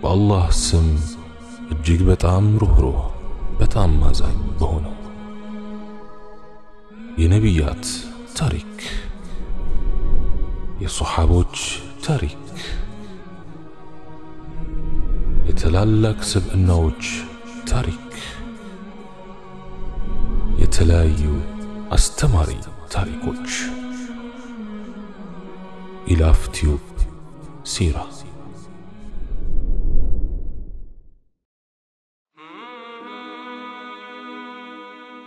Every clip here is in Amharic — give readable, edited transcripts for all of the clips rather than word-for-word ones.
በአላህ ስም እጅግ በጣም ሩህሩህ በጣም አዛኝ በሆነው የነቢያት ታሪክ የሱሐቦች ታሪክ የታላላቅ ሰብዕናዎች ታሪክ የተለያዩ አስተማሪ ታሪኮች ኢላፍ ቲዩብ ሲራ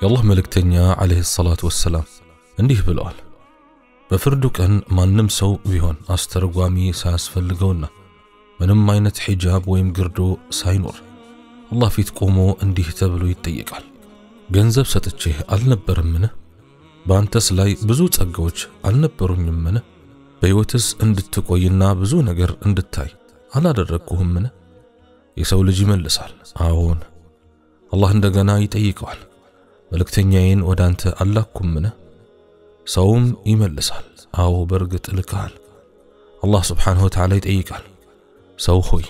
የአላህ መልእክተኛ አለይሂ ሰላቱ ወሰላም እንዲህ ብለዋል። በፍርዱ ቀን ማንም ሰው ቢሆን አስተርጓሚ ሳያስፈልገውና ምንም አይነት ሒጃብ ወይም ግርዶ ሳይኖር አላህ ፊት ቆሞ እንዲህ ተብሎ ይጠየቃል። ገንዘብ ሰጥቼህ አልነበረምን? በአንተስ ላይ ብዙ ጸጋዎች አልነበሩኝምን? በሕይወትስ እንድትቆይና ብዙ ነገር እንድታይ አላደረግኩህምን? የሰው ልጅ ይመልሳል፣ አዎን። አላህ እንደገና ይጠይቀዋል፣ መልእክተኛዬን ወደ አንተ አላኩምን? ሰውም ይመልሳል፣ አዎ በርግጥ ልከሃል። አላህ ስብሓንሁ ወተዓላ ይጠይቃል፣ ሰው ሆይ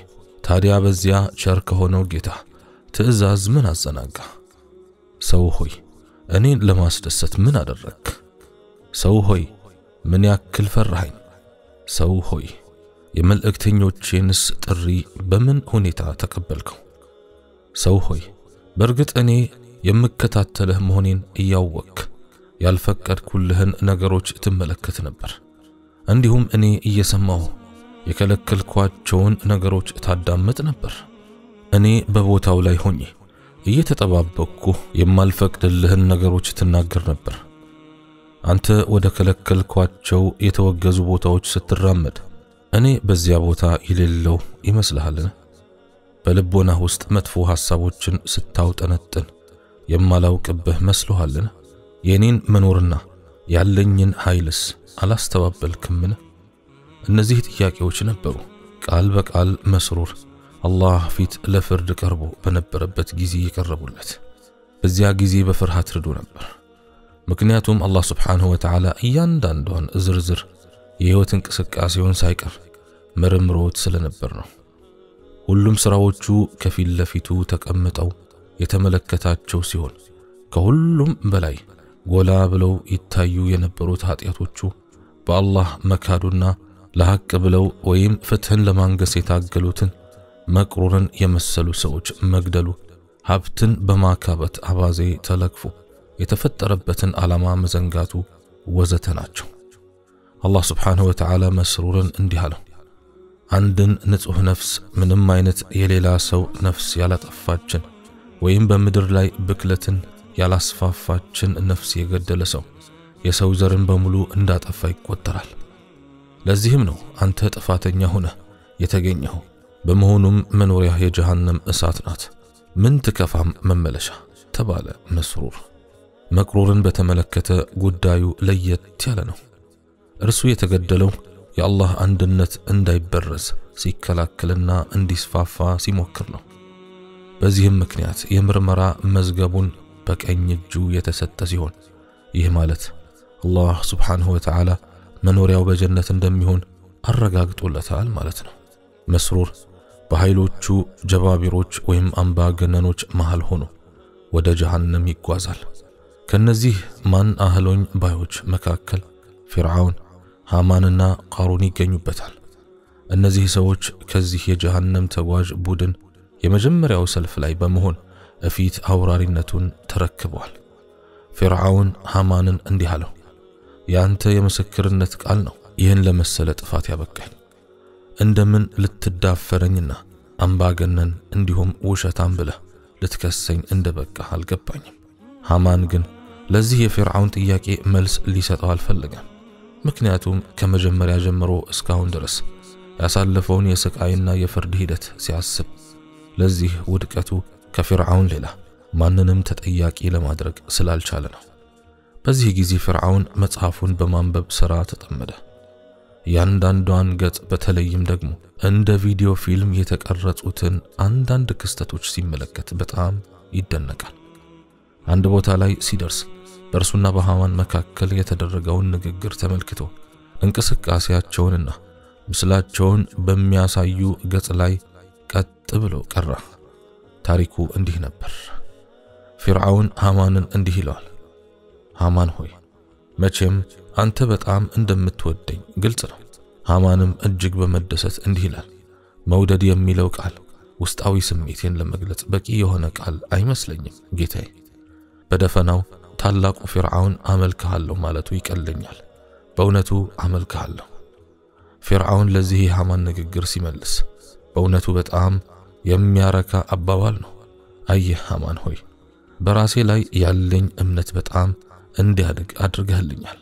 ታዲያ በዚያ ቸር ከሆነው ጌታ ትእዛዝ ምን አዘናጋ? ሰው ሆይ እኔን ለማስደሰት ምን አደረግክ? ሰው ሆይ ምን ያክል ፈራኸኝ? ሰው ሆይ የመልእክተኞቼንስ ጥሪ በምን ሁኔታ ተቀበልከው? ሰው ሆይ በርግጥ እኔ የምከታተልህ መሆኔን እያወቅክ ያልፈቀድኩልህን ነገሮች ትመለከት ነበር። እንዲሁም እኔ እየሰማሁ የከለከልኳቸውን ነገሮች ታዳምጥ ነበር። እኔ በቦታው ላይ ሆኜ እየተጠባበቅኩ የማልፈቅድልህን ነገሮች ትናገር ነበር። አንተ ወደ ከለከልኳቸው የተወገዙ ቦታዎች ስትራመድ እኔ በዚያ ቦታ የሌለው ይመስልሃልን? በልቦናህ ውስጥ መጥፎ ሐሳቦችን ስታውጠነጥን የማላውቅብህ መስሎሃልን? የኔን መኖርና ያለኝን ኃይልስ አላስተባበልክምን? እነዚህ ጥያቄዎች ነበሩ ቃል በቃል መስሩር አላህ ፊት ለፍርድ ቀርቦ በነበረበት ጊዜ የቀረቡለት። በዚያ ጊዜ በፍርሃት ርዶ ነበር። ምክንያቱም አላህ ስብሓንሁ ወተዓላ እያንዳንዷን ዝርዝር የሕይወት እንቅስቃሴውን ሳይቀር መርምሮት ስለነበር ነው። ሁሉም ሥራዎቹ ከፊት ለፊቱ ተቀምጠው የተመለከታቸው ሲሆን ከሁሉም በላይ ጎላ ብለው ይታዩ የነበሩት ኃጢአቶቹ በአላህ መካዱና ለሐቅ ብለው ወይም ፍትህን ለማንገስ የታገሉትን መቅሩርን የመሰሉ ሰዎች መግደሉ፣ ሀብትን በማካበት አባዜ ተለክፎ የተፈጠረበትን ዓላማ መዘንጋቱ ወዘተ ናቸው። አላህ ስብሓንሁ ወተዓላ መስሩርን እንዲህ አለው፣ አንድን ንጹሕ ነፍስ ምንም አይነት የሌላ ሰው ነፍስ ያላጠፋችን ወይም በምድር ላይ ብክለትን ያላስፋፋችን ነፍስ የገደለ ሰው የሰው ዘርን በሙሉ እንዳጠፋ ይቆጠራል። ለዚህም ነው አንተ ጥፋተኛ ሆነህ የተገኘኸው። በመሆኑም መኖሪያ የጀሃነም እሳት ናት፣ ምን ትከፋም መመለሻ ተባለ። መስሩር መቅሩርን በተመለከተ ጉዳዩ ለየት ያለ ነው። እርሱ የተገደለው የአላህ አንድነት እንዳይበረዝ ሲከላከልና እንዲስፋፋ ሲሞክር ነው። በዚህም ምክንያት የምርመራ መዝገቡን በቀኝ እጁ የተሰጠ ሲሆን ይህ ማለት አላህ ስብሓንሁ ወተዓላ መኖሪያው በጀነት እንደሚሆን አረጋግጦለታል ማለት ነው። መስሩር በኃይሎቹ ጀባቢሮች ወይም አምባገነኖች መሃል ሆኖ ወደ ጀሃነም ይጓዛል። ከነዚህ ማን አህሎኝ ባዮች መካከል ፊርዓውን፣ ሃማንና ቃሩን ይገኙበታል። እነዚህ ሰዎች ከዚህ የጀሃነም ተጓዥ ቡድን የመጀመሪያው ሰልፍ ላይ በመሆን እፊት አውራሪነቱን ተረክበዋል። ፊርዓውን ሃማንን እንዲህ አለው፣ ያንተ የምስክርነት ቃል ነው ይህን ለመሰለ ጥፋት ያበቃኝ። እንደምን ልትዳፈረኝና አምባገነን እንዲሁም ውሸታም ብለህ ልትከሰኝ እንደበቃ አልገባኝም። ሃማን ግን ለዚህ የፊርዓውን ጥያቄ መልስ ሊሰጠው አልፈለገም። ምክንያቱም ከመጀመሪያ ጀምሮ እስካሁን ድረስ ያሳለፈውን የስቃይና የፍርድ ሂደት ሲያስብ ለዚህ ውድቀቱ ከፊርዓውን ሌላ ማንንም ተጠያቂ ለማድረግ ስላልቻለ ነው። በዚህ ጊዜ ፊርዓውን መጽሐፉን በማንበብ ሥራ ተጠመደ። ያንዳንዷን ገጽ በተለይም ደግሞ እንደ ቪዲዮ ፊልም የተቀረጹትን አንዳንድ ክስተቶች ሲመለከት በጣም ይደነቃል። አንድ ቦታ ላይ ሲደርስ በእርሱና በሃማን መካከል የተደረገውን ንግግር ተመልክቶ እንቅስቃሴያቸውንና ምስላቸውን በሚያሳዩ ገጽ ላይ ቀጥ ብሎ ቀረ። ታሪኩ እንዲህ ነበር። ፊርዓውን ሃማንን እንዲህ ይለዋል፣ ሃማን ሆይ መቼም አንተ በጣም እንደምትወደኝ ግልጽ ነው። ሃማንም እጅግ በመደሰት እንዲህ ይላል፣ መውደድ የሚለው ቃል ውስጣዊ ስሜቴን ለመግለጽ በቂ የሆነ ቃል አይመስለኝም ጌታዬ። በደፈናው ታላቁ ፊርዓውን አመልክሃለሁ ማለቱ ይቀለኛል። በእውነቱ አመልክሃለሁ። ፊርዓውን ለዚህ የሃማን ንግግር ሲመልስ በእውነቱ በጣም የሚያረካ አባባል ነው። አየህ ሃማን ሆይ በራሴ ላይ ያለኝ እምነት በጣም እንዲያድግ አድርገህልኛል።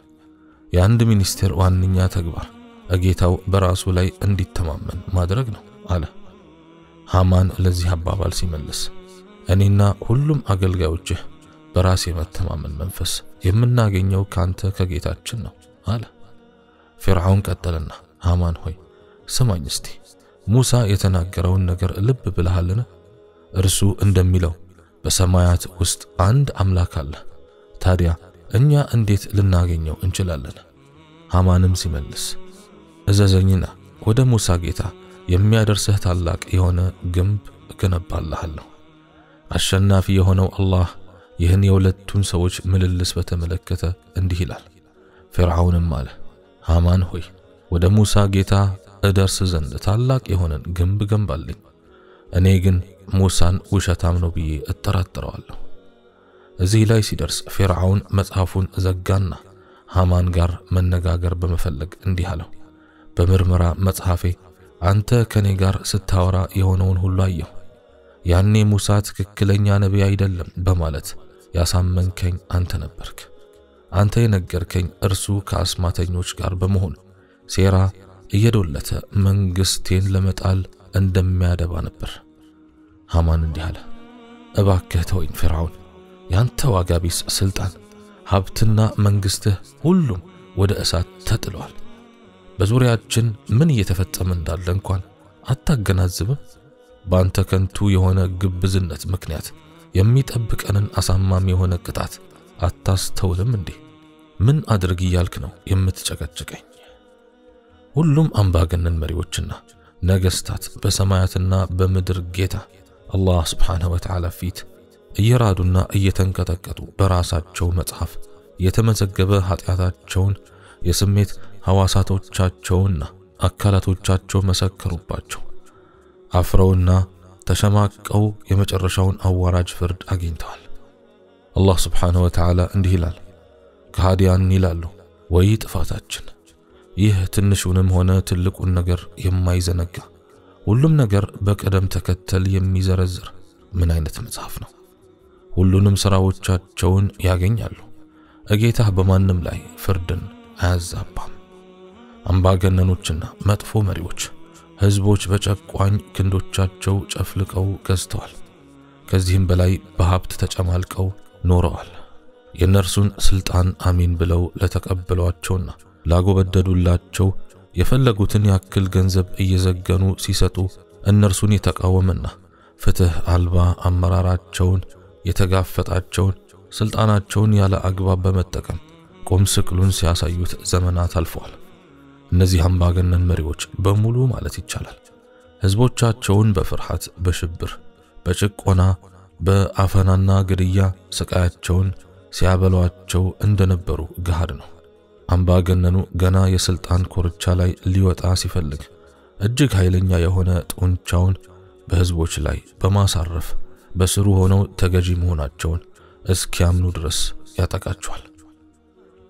የአንድ ሚኒስቴር ዋነኛ ተግባር ጌታው በራሱ ላይ እንዲተማመን ማድረግ ነው አለ። ሃማን ለዚህ አባባል ሲመልስ እኔና ሁሉም አገልጋዮችህ በራስ የመተማመን መንፈስ የምናገኘው ካንተ ከጌታችን ነው አለ። ፊርዓውን ቀጠለና ሃማን ሆይ ስማኝ እስቲ፣ ሙሳ የተናገረውን ነገር ልብ ብለሃልን? እርሱ እንደሚለው በሰማያት ውስጥ አንድ አምላክ አለ። ታዲያ እኛ እንዴት ልናገኘው እንችላለን? ሃማንም ሲመልስ እዘዘኝና ወደ ሙሳ ጌታ የሚያደርሰህ ታላቅ የሆነ ግንብ እገነባልሃለሁ። አሸናፊ የሆነው አላህ ይህን የሁለቱን ሰዎች ምልልስ በተመለከተ እንዲህ ይላል። ፊርዓውንም አለ፣ ሃማን ሆይ ወደ ሙሳ ጌታ እደርስ ዘንድ ታላቅ የሆነን ግንብ ገንባልኝ። እኔ ግን ሙሳን ውሸታም ነው ብዬ እጠራጠረዋለሁ። እዚህ ላይ ሲደርስ ፊርዓውን መጽሐፉን ዘጋና ሃማን ጋር መነጋገር በመፈለግ እንዲህ አለው፣ በምርመራ መጽሐፌ አንተ ከኔ ጋር ስታወራ የሆነውን ሁሉ አየሁ። ያኔ ሙሳ ትክክለኛ ነቢይ አይደለም በማለት ያሳመንከኝ አንተ ነበርክ። አንተ የነገርከኝ እርሱ ከአስማተኞች ጋር በመሆን ሴራ እየዶለተ መንግስቴን ለመጣል እንደሚያደባ ነበር። ሃማን እንዲህ አለ፣ እባክህ ተወኝ ፊርዓውን፣ ያንተ ዋጋ ቢስ ስልጣን፣ ሀብትና መንግስትህ ሁሉም ወደ እሳት ተጥሏል። በዙሪያችን ምን እየተፈጸመ እንዳለ እንኳን አታገናዝብም? በአንተ ከንቱ የሆነ ግብዝነት ምክንያት የሚጠብቀንን አሳማሚ የሆነ ቅጣት አታስተውልም እንዴ? ምን አድርግ እያልክ ነው የምትጨቀጭቀኝ? ሁሉም አምባገነን መሪዎችና ነገስታት በሰማያትና በምድር ጌታ አላህ ስብሓንሁ ወተዓላ ፊት እየራዱና እየተንቀጠቀጡ በራሳቸው መጽሐፍ የተመዘገበ ኃጢአታቸውን የስሜት ሐዋሳቶቻቸውና አካላቶቻቸው መሰከሩባቸው። አፍረውና ተሸማቀው የመጨረሻውን አዋራጅ ፍርድ አግኝተዋል። አላህ ስብሓንሁ ወተዓላ እንዲህ ይላል፣ ከሃዲያን ይላሉ ወይ ጥፋታችን፣ ይህ ትንሹንም ሆነ ትልቁን ነገር የማይዘነጋ ሁሉም ነገር በቀደም ተከተል የሚዘረዝር ምን አይነት መጽሐፍ ነው? ሁሉንም ሥራዎቻቸውን ያገኛሉ። ጌታህ በማንም ላይ ፍርድን አያዛባም። አምባገነኖችና መጥፎ መሪዎች ህዝቦች በጨቋኝ ክንዶቻቸው ጨፍልቀው ገዝተዋል። ከዚህም በላይ በሀብት ተጨማልቀው ኖረዋል። የነርሱን ስልጣን አሚን ብለው ለተቀበሏቸውና ላጎበደዱላቸው የፈለጉትን ያክል ገንዘብ እየዘገኑ ሲሰጡ እነርሱን የተቃወመና ፍትህ አልባ አመራራቸውን የተጋፈጣቸውን ስልጣናቸውን ያለ አግባብ በመጠቀም ቁም ስቅሉን ሲያሳዩት ዘመናት አልፈዋል። እነዚህ አምባገነን መሪዎች በሙሉ ማለት ይቻላል ህዝቦቻቸውን በፍርሃት፣ በሽብር፣ በጭቆና፣ በአፈናና ግድያ ስቃያቸውን ሲያበሏቸው እንደነበሩ ገሃድ ነው። አምባገነኑ ገና የስልጣን ኮርቻ ላይ ሊወጣ ሲፈልግ እጅግ ኃይለኛ የሆነ ጡንቻውን በህዝቦች ላይ በማሳረፍ በስሩ ሆነው ተገዢ መሆናቸውን እስኪያምኑ ድረስ ያጠቃቸዋል።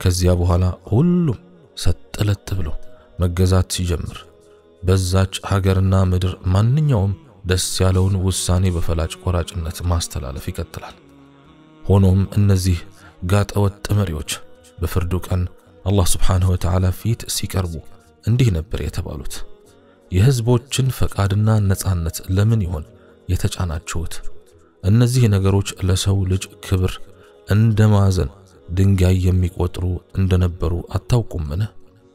ከዚያ በኋላ ሁሉም ሰጥለጥ ብሎ መገዛት ሲጀምር በዛች ሀገርና ምድር ማንኛውም ደስ ያለውን ውሳኔ በፈላጭ ቆራጭነት ማስተላለፍ ይቀጥላል። ሆኖም እነዚህ ጋጠወጥ መሪዎች በፍርዱ ቀን አላህ ስብሓንሁ ወተዓላ ፊት ሲቀርቡ እንዲህ ነበር የተባሉት፣ የህዝቦችን ፈቃድና ነጻነት ለምን ይሆን የተጫናችሁት? እነዚህ ነገሮች ለሰው ልጅ ክብር እንደማዘን ድንጋይ የሚቆጥሩ እንደነበሩ አታውቁምን?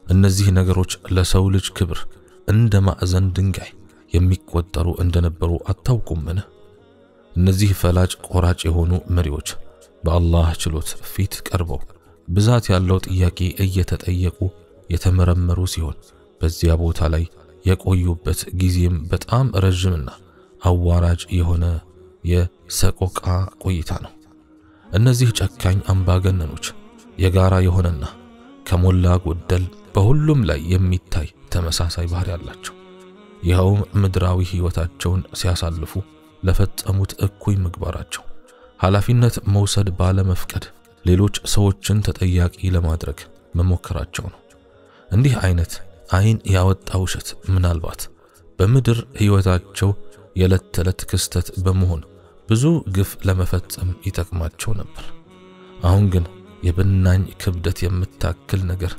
እነዚህ ነገሮች ለሰው ልጅ ክብር እንደማዕዘን ድንጋይ የሚቆጠሩ እንደነበሩ አታውቁምን? እነዚህ ፈላጭ ቆራጭ የሆኑ መሪዎች በአላህ ችሎት ፊት ቀርበው ብዛት ያለው ጥያቄ እየተጠየቁ የተመረመሩ ሲሆን በዚያ ቦታ ላይ የቆዩበት ጊዜም በጣም ረጅምና አዋራጅ የሆነ የሰቆቃ ቆይታ ነው። እነዚህ ጨካኝ አምባገነኖች የጋራ የሆነና ከሞላ ጎደል በሁሉም ላይ የሚታይ ተመሳሳይ ባህሪ አላቸው። ይኸውም ምድራዊ ህይወታቸውን ሲያሳልፉ ለፈጸሙት እኩይ ምግባራቸው ኃላፊነት መውሰድ ባለመፍቀድ ሌሎች ሰዎችን ተጠያቂ ለማድረግ መሞከራቸው ነው። እንዲህ አይነት አይን ያወጣ ውሸት ምናልባት በምድር ህይወታቸው የዕለት ተዕለት ክስተት በመሆን ብዙ ግፍ ለመፈጸም ይጠቅማቸው ነበር። አሁን ግን የብናኝ ክብደት የምታክል ነገር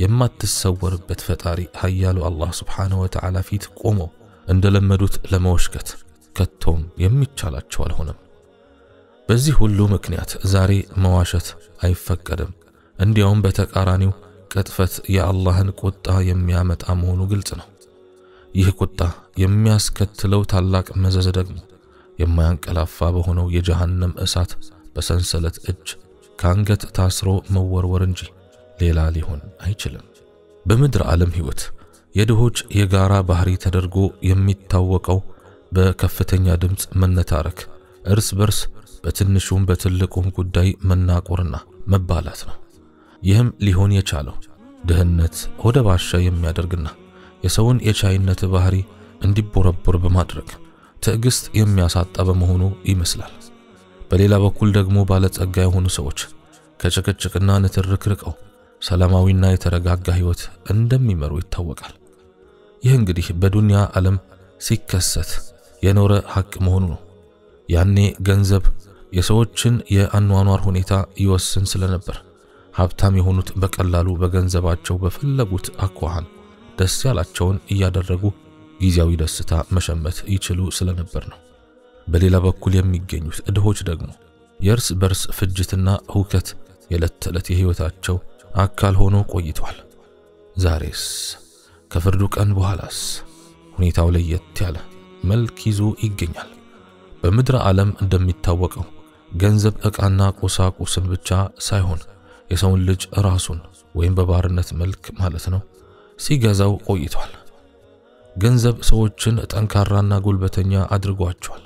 የማትሰወርበት ፈጣሪ ኃያሉ አላህ ሱብሓነሁ ወተዓላ ፊት ቆመው እንደለመዱት ለመወሽከት ከቶም የሚቻላቸው አልሆነም። በዚህ ሁሉ ምክንያት ዛሬ መዋሸት አይፈቀድም። እንዲያውም በተቃራኒው ቅጥፈት የአላህን ቁጣ የሚያመጣ መሆኑ ግልጽ ነው። ይህ ቁጣ የሚያስከትለው ታላቅ መዘዝ ደግሞ የማያንቀላፋ በሆነው የጀሃነም እሳት በሰንሰለት እጅ ከአንገት ታስሮ መወርወር እንጂ ሌላ ሊሆን አይችልም። በምድር ዓለም ህይወት የድሆች የጋራ ባህሪ ተደርጎ የሚታወቀው በከፍተኛ ድምጽ መነታረክ፣ እርስ በርስ በትንሹም በትልቁም ጉዳይ መናቆርና መባላት ነው። ይህም ሊሆን የቻለው ድህነት ወደ ባሻ የሚያደርግና የሰውን የቻይነት ባህሪ እንዲቦረቦር በማድረግ ትዕግስት የሚያሳጣ በመሆኑ ይመስላል። በሌላ በኩል ደግሞ ባለጸጋ የሆኑ ሰዎች ከጭቅጭቅና ንትርክ ርቀው ሰላማዊና የተረጋጋ ህይወት እንደሚመሩ ይታወቃል። ይህ እንግዲህ በዱንያ ዓለም ሲከሰት የኖረ ሐቅ መሆኑ ነው። ያኔ ገንዘብ የሰዎችን የአኗኗር ሁኔታ ይወስን ስለነበር ሀብታም የሆኑት በቀላሉ በገንዘባቸው በፈለጉት አኳኋን ደስ ያላቸውን እያደረጉ ጊዜያዊ ደስታ መሸመት ይችሉ ስለነበር ነው። በሌላ በኩል የሚገኙት ድሆች ደግሞ የእርስ በርስ ፍጅትና ሁከት የዕለት ተዕለት የህይወታቸው አካል ሆኖ ቆይቷል። ዛሬስ ከፍርዱ ቀን በኋላስ ሁኔታው ለየት ያለ መልክ ይዞ ይገኛል። በምድር ዓለም እንደሚታወቀው ገንዘብ ዕቃና ቁሳቁስን ብቻ ሳይሆን የሰውን ልጅ ራሱን ወይም በባርነት መልክ ማለት ነው ሲገዛው ቆይቷል። ገንዘብ ሰዎችን ጠንካራና ጉልበተኛ አድርጓቸዋል።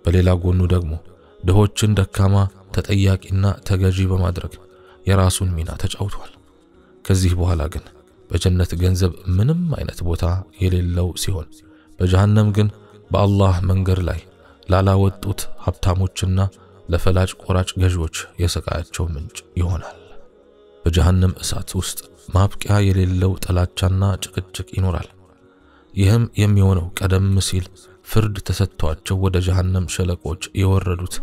በሌላ ጎኑ ደግሞ ድሆችን ደካማ፣ ተጠያቂና ተገዢ በማድረግ የራሱን ሚና ተጫውቷል። ከዚህ በኋላ ግን በጀነት ገንዘብ ምንም አይነት ቦታ የሌለው ሲሆን በጀሃነም ግን በአላህ መንገድ ላይ ላላወጡት ሀብታሞችና ለፈላጭ ቆራጭ ገዢዎች የሰቃያቸው ምንጭ ይሆናል። በጀሃነም እሳት ውስጥ ማብቂያ የሌለው ጥላቻና ጭቅጭቅ ይኖራል። ይህም የሚሆነው ቀደም ሲል ፍርድ ተሰጥቷቸው ወደ ጀሃነም ሸለቆች የወረዱት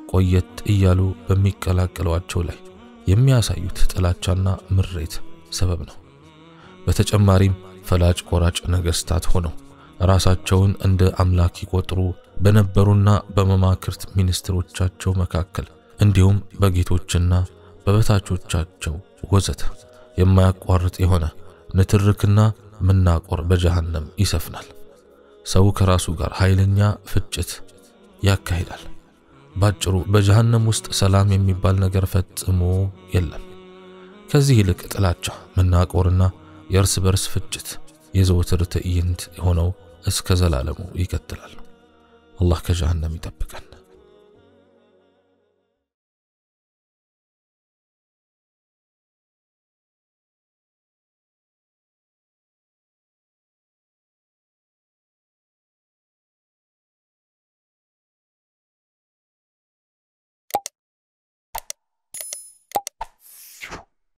ቆየት እያሉ በሚቀላቀሏቸው ላይ የሚያሳዩት ጥላቻና ምሬት ሰበብ ነው። በተጨማሪም ፈላጭ ቆራጭ ነገስታት ሆነው ራሳቸውን እንደ አምላክ ይቆጥሩ በነበሩና በመማክርት ሚኒስትሮቻቸው መካከል እንዲሁም በጌቶችና በበታቾቻቸው ወዘተ የማያቋርጥ የሆነ ንትርክና መናቆር በጀሃነም ይሰፍናል። ሰው ከራሱ ጋር ኃይለኛ ፍጭት ያካሂዳል። ባጭሩ በጀሃነም ውስጥ ሰላም የሚባል ነገር ፈጽሞ የለም። ከዚህ ይልቅ ጥላቻ፣ መናቆርና የእርስ በርስ ፍጭት የዘወትር ትዕይንት ሆነው እስከ ዘላለሙ ይቀጥላል። አላህ ከጀሃነም ይጠብቀን።